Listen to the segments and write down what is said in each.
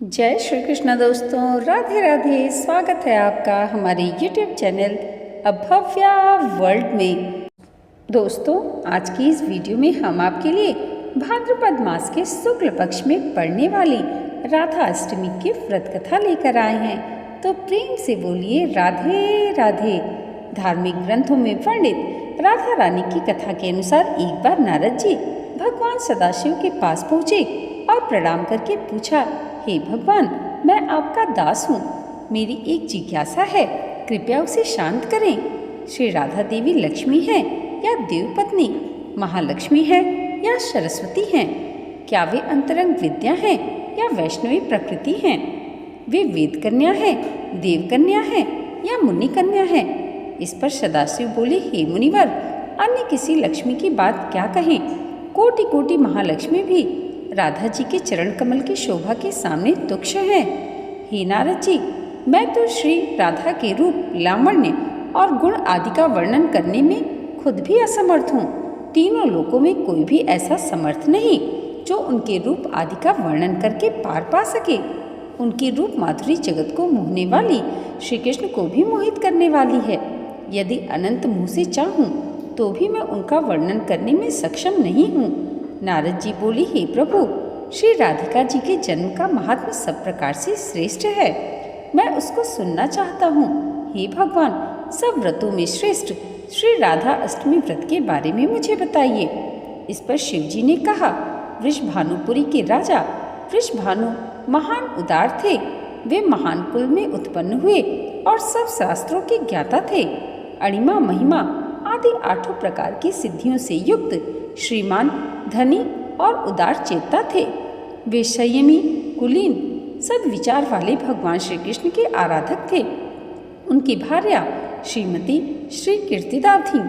जय श्री कृष्ण दोस्तों, राधे राधे। स्वागत है आपका हमारे YouTube चैनल अभव्या वर्ल्ड में। दोस्तों, आज की इस वीडियो में हम आपके लिए भाद्रपद मास के शुक्ल पक्ष में पड़ने वाली राधा अष्टमी की व्रत कथा लेकर आए हैं। तो प्रेम से बोलिए राधे राधे। धार्मिक ग्रंथों में वर्णित राधा रानी की कथा के अनुसार एक बार नारद जी भगवान सदाशिव के पास पहुँचे और प्रणाम करके पूछा, हे भगवान, मैं आपका दास हूँ। मेरी एक जिज्ञासा है, कृपया उसे शांत करें। श्री राधा देवी लक्ष्मी हैं या देवपत्नी, महालक्ष्मी है या सरस्वती हैं? क्या वे अंतरंग विद्या हैं या वैष्णवी प्रकृति हैं? वे वेद कन्या हैं, देव कन्या हैं या मुनि कन्या हैं? इस पर सदाशिव बोले, हे मुनिवर, अन्य किसी लक्ष्मी की बात क्या कहें? कोटि कोटि महालक्ष्मी भी राधा जी के चरण कमल की शोभा के सामने तुच्छ है। हे नारद जी, मैं तो श्री राधा के रूप, लावण्य और गुण आदि का वर्णन करने में खुद भी असमर्थ हूँ। तीनों लोकों में कोई भी ऐसा समर्थ नहीं जो उनके रूप आदि का वर्णन करके पार पा सके। उनकी रूप माधुरी जगत को मोहने वाली, श्री कृष्ण को भी मोहित करने वाली है। यदि अनंत मुँह से चाहूँ तो भी मैं उनका वर्णन करने में सक्षम नहीं हूँ। नारद जी बोली, हे प्रभु, श्री राधिका जी के जन्म का महात्म्य सब प्रकार से श्रेष्ठ है। मैं उसको सुनना चाहता हूँ। हे भगवान, सब व्रतों में श्रेष्ठ श्री राधा अष्टमी व्रत के बारे में मुझे बताइए। इस पर शिव जी ने कहा, वृषभानुपुरी के राजा वृषभानु महान उदार थे। वे महान कुल में उत्पन्न हुए और सब शास्त्रों के ज्ञाता थे। अणिमा, महिमा आदि 8 प्रकार की सिद्धियों से युक्त श्रीमान, धनी और उदार चेता थे। वे संयमी, कुलीन, सद्विचार वाले भगवान श्री कृष्ण के आराधक थे। उनकी भार्या श्रीमती श्री कीर्तिदा थीं।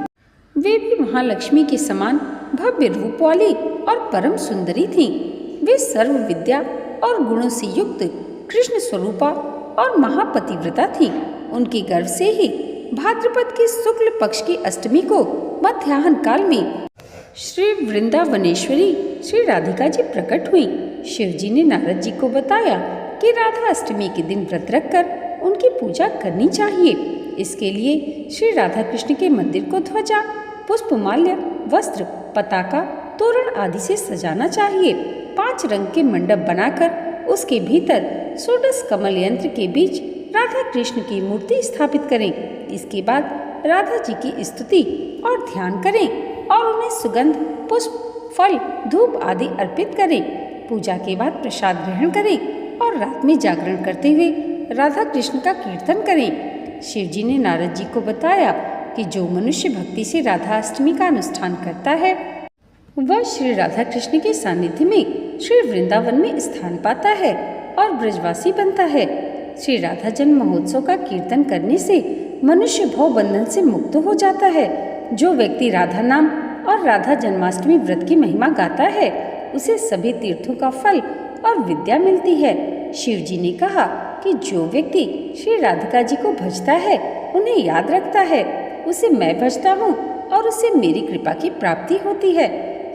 वे भी महालक्ष्मी के समान भव्य रूप वाली और परम सुंदरी थीं। वे सर्व विद्या और गुणों से युक्त कृष्ण स्वरूपा और महापतिव्रता थीं। उनके गर्भ से ही भाद्रपद के शुक्ल पक्ष की अष्टमी को मध्याह्न काल में श्री वृंदावनेश्वरी श्री राधिका जी प्रकट हुई। शिव जी ने नारद जी को बताया कि राधा अष्टमी के दिन व्रत रखकर उनकी पूजा करनी चाहिए। इसके लिए श्री राधा कृष्ण के मंदिर को ध्वजा, पुष्पमाल्य, वस्त्र, पताका, तोरण आदि से सजाना चाहिए। 5 रंग के मंडप बनाकर उसके भीतर षोडश कमल यंत्र के बीच राधा कृष्ण की मूर्ति स्थापित करें। इसके बाद राधा जी की स्तुति और ध्यान करें और उन्हें सुगंध, पुष्प, फल, धूप आदि अर्पित करें। पूजा के बाद प्रसाद ग्रहण करें और रात में जागरण करते हुए राधा कृष्ण का कीर्तन करें। शिव जी ने नारद जी को बताया कि जो मनुष्य भक्ति से राधा अष्टमी का अनुष्ठान करता है वह श्री राधा कृष्ण के सानिध्य में श्री वृंदावन में स्थान पाता है और ब्रजवासी बनता है। श्री राधा जन्म महोत्सव का कीर्तन करने से मनुष्य भव बंधन से मुक्त हो जाता है। जो व्यक्ति राधा नाम और राधा जन्माष्टमी व्रत की महिमा गाता है उसे सभी तीर्थों का फल और विद्या मिलती है। शिव जी ने कहा कि जो व्यक्ति श्री राधिका जी को भजता है, उन्हें याद रखता है, उसे मैं भजता हूँ और उसे मेरी कृपा की प्राप्ति होती है।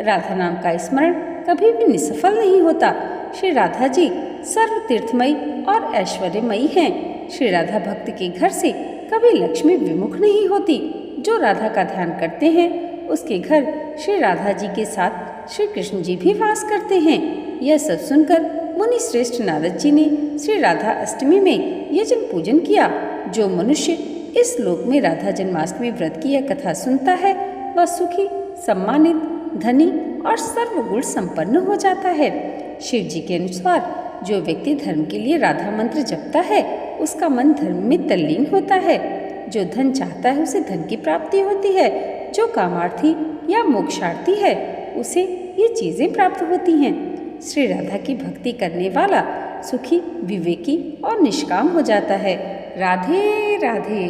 राधा नाम का स्मरण कभी भी निष्फल नहीं होता। श्री राधा जी सर्व तीर्थमयी और ऐश्वर्यमयी हैं। श्री राधा भक्त के घर से कभी लक्ष्मी विमुख नहीं होती। जो राधा का ध्यान करते हैं उसके घर श्री राधा जी के साथ श्री कृष्ण जी भी वास करते हैं। यह सब सुनकर मुनि श्रेष्ठ नारद जी ने श्री राधा अष्टमी में यजन पूजन किया। जो मनुष्य इस लोक में राधा जन्माष्टमी व्रत की यह कथा सुनता है वह सुखी, सम्मानित, धनी और सर्वगुण संपन्न हो जाता है। शिव जी के अनुसार जो व्यक्ति धर्म के लिए राधा मंत्र जपता है उसका मन धर्म में तल्लीन होता है। जो धन चाहता है उसे धन की प्राप्ति होती है। जो कामार्थी या मोक्षार्थी है उसे ये चीजें प्राप्त होती हैं। श्री राधा की भक्ति करने वाला सुखी, विवेकी और निष्काम हो जाता है। राधे राधे।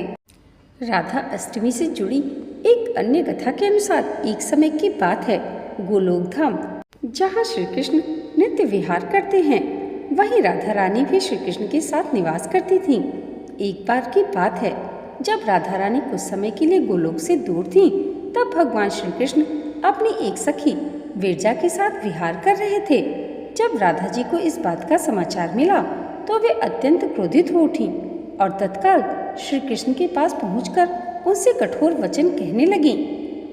राधा अष्टमी से जुड़ी एक अन्य कथा के अनुसार एक समय की बात है, गोलोक धाम जहाँ श्री कृष्ण नित्य विहार करते हैं, वहीं राधा रानी भी श्री कृष्ण के साथ निवास करती थीं। एक बार की बात है, जब राधा रानी कुछ समय के लिए गोलोक से दूर थीं, तब भगवान श्री कृष्ण अपनी एक सखी विरजा के साथ विहार कर रहे थे। जब राधा जी को इस बात का समाचार मिला तो वे अत्यंत क्रोधित हो उठी और तत्काल श्री कृष्ण के पास पहुंचकर उनसे कठोर वचन कहने लगी।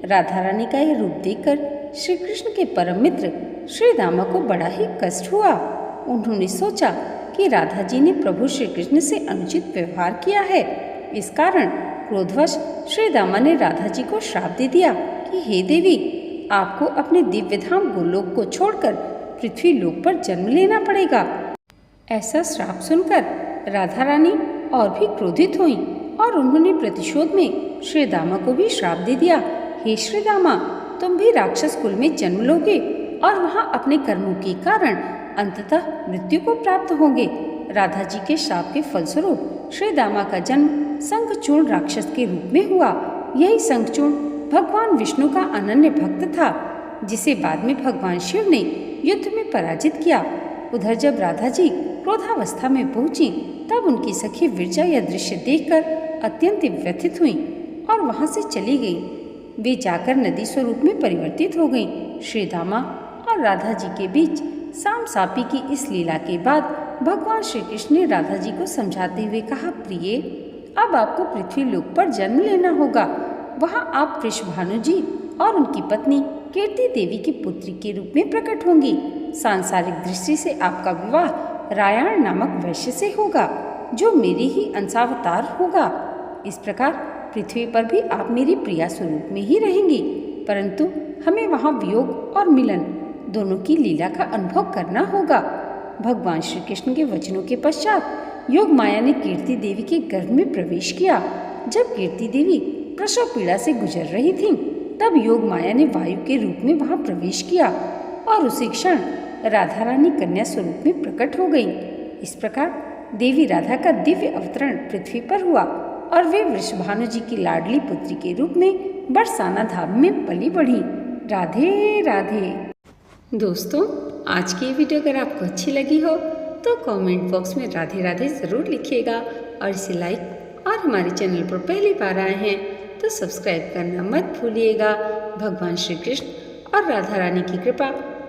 राधा रानी का यह रूप देखकर श्री कृष्ण के परम मित्र श्री दामा को बड़ा ही कष्ट हुआ। उन्होंने सोचा कि राधा जी ने प्रभु श्री कृष्ण से अनुचित व्यवहार किया है। इस कारण क्रोधवश श्री दामा ने राधा जी को श्राप दे दिया कि हे देवी, आपको अपने दिव्य धाम गोलोक को छोड़कर पृथ्वी लोक पर जन्म लेना पड़ेगा। ऐसा श्राप सुनकर राधा रानी और भी क्रोधित हुई और उन्होंने प्रतिशोध में श्री दामा को भी श्राप दे दिया। हे श्री दामा, तुम भी राक्षस कुल में जन्म लोगे और वहाँ अपने कर्मों के कारण अंततः मृत्यु को प्राप्त होंगे। राधा जी के श्राप के फलस्वरूप श्री दामा का जन्म शंखचूर्ण राक्षस के रूप में हुआ। यही शंखचूर्ण भगवान विष्णु का अनन्य भक्त था, जिसे बाद में भगवान शिव ने युद्ध में पराजित किया। उधर जब राधा जी क्रोधावस्था में पहुंची तब उनकी सखी विरजा यह दृश्य देखकर अत्यंत व्यथित हुई और वहां से चली गई। वे जाकर नदी स्वरूप में परिवर्तित हो गईं। श्री दामा और राधा जी के बीच साम सापी की इस लीला के बाद भगवान श्री कृष्ण ने राधा जी को समझाते हुए कहा, प्रिय, अब आपको पृथ्वी लोक पर जन्म लेना होगा। वहाँ आप वृषभानु जी और उनकी पत्नी कीर्ति देवी की पुत्री के रूप में प्रकट होंगी। सांसारिक दृष्टि से आपका विवाह रायण नामक वैश्य से होगा, जो मेरे ही अंशावतार होगा। इस प्रकार पृथ्वी पर भी आप मेरी प्रिया स्वरूप में ही रहेंगी, परंतु हमें वहाँ वियोग और मिलन दोनों की लीला का अनुभव करना होगा। भगवान श्री कृष्ण के वचनों के पश्चात योग माया ने कीर्ति देवी के गर्भ में प्रवेश किया। जब कीर्ति देवी प्रसव पीड़ा से गुजर रही थीं, तब योग माया ने वायु के रूप में वहां प्रवेश किया और उसी क्षण राधा रानी कन्या स्वरूप में प्रकट हो गई। इस प्रकार देवी राधा का दिव्य अवतरण पृथ्वी पर हुआ और वे वृषभानु जी की लाडली पुत्री के रूप में बरसाना धाम में पली बढ़ी। राधे राधे। दोस्तों, आज की वीडियो अगर आपको अच्छी लगी हो तो कमेंट बॉक्स में राधे राधे ज़रूर लिखिएगा और इसे लाइक और हमारे चैनल पर पहली बार आए हैं तो सब्सक्राइब करना मत भूलिएगा। भगवान श्री कृष्ण और राधा रानी की कृपा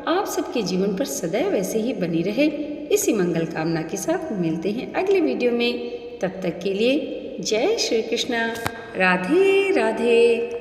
आप सबके जीवन पर सदैव ऐसे ही बनी रहे, इसी मंगल कामना के साथ मिलते हैं अगले वीडियो में। तब तक के लिए जय श्री कृष्णा। राधे राधे।